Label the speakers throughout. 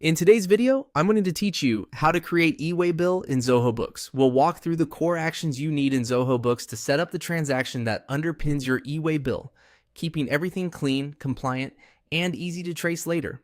Speaker 1: In today's video, I'm going to teach you how to create e-waybill in Zoho Books. We'll walk through the core actions you need in Zoho Books to set up the transaction that underpins your e-waybill, keeping everything clean, compliant, and easy to trace later.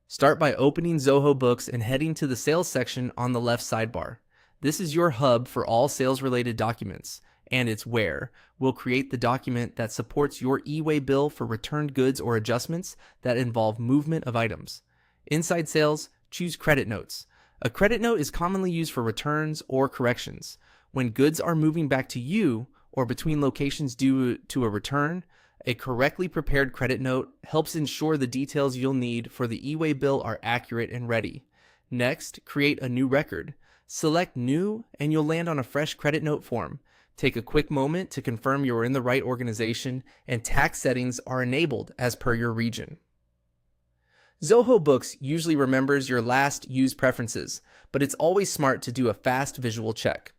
Speaker 1: Start by opening Zoho Books and heading to the sales section on the left sidebar. This is your hub for all sales-related documents, and it's where we'll create the document that supports your e-waybill for returned goods or adjustments that involve movement of items. Inside sales, choose credit notes. A credit note is commonly used for returns or corrections. When goods are moving back to you or between locations due to a return, a correctly prepared credit note helps ensure the details you'll need for the e-waybill are accurate and ready. Next, create a new record. Select New and you'll land on a fresh credit note form. Take a quick moment to confirm you're in the right organization and tax settings are enabled as per your region. Zoho Books usually remembers your last used preferences, but it's always smart to do a fast visual check.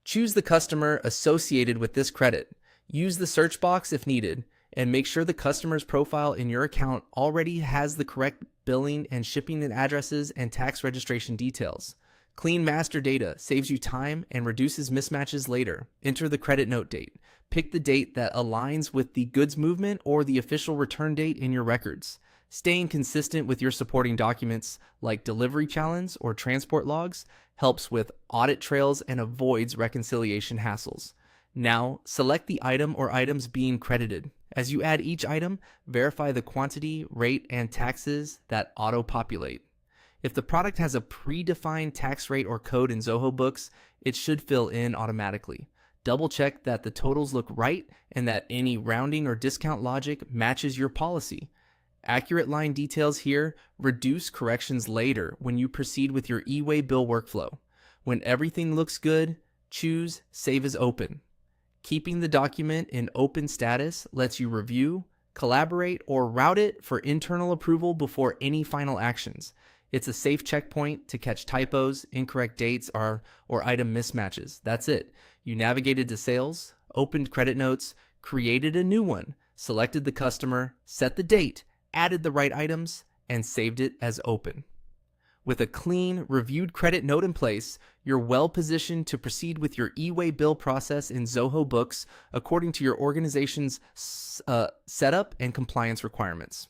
Speaker 1: Choose the customer associated with this credit. Use the search box if needed, and make sure the customer's profile in your account already has the correct billing and shipping addresses and tax registration details. Clean master data saves you time and reduces mismatches later. Enter the credit note date. Pick the date that aligns with the goods movement or the official return date in your records. Staying consistent with your supporting documents like delivery challenge or transport logs helps with audit trails and avoids reconciliation hassles. Now, select the item or items being credited. As you add each item, verify the quantity, rate, and taxes that auto-populate. If the product has a predefined tax rate or code in Zoho Books, it should fill in automatically. Double check that the totals look right and that any rounding or discount logic matches your policy. Accurate line details here reduce corrections later when you proceed with your e-waybill workflow. When everything looks good, choose Save as Open. Keeping the document in open status lets you review, collaborate, or route it for internal approval before any final actions. It's a safe checkpoint to catch typos, incorrect dates, or item mismatches. That's it. You navigated to sales, opened credit notes, created a new one, selected the customer, set the date, added the right items, and saved it as open. With a clean, reviewed credit note in place, you're well positioned to proceed with your e-waybill process in Zoho Books according to your organization's setup and compliance requirements.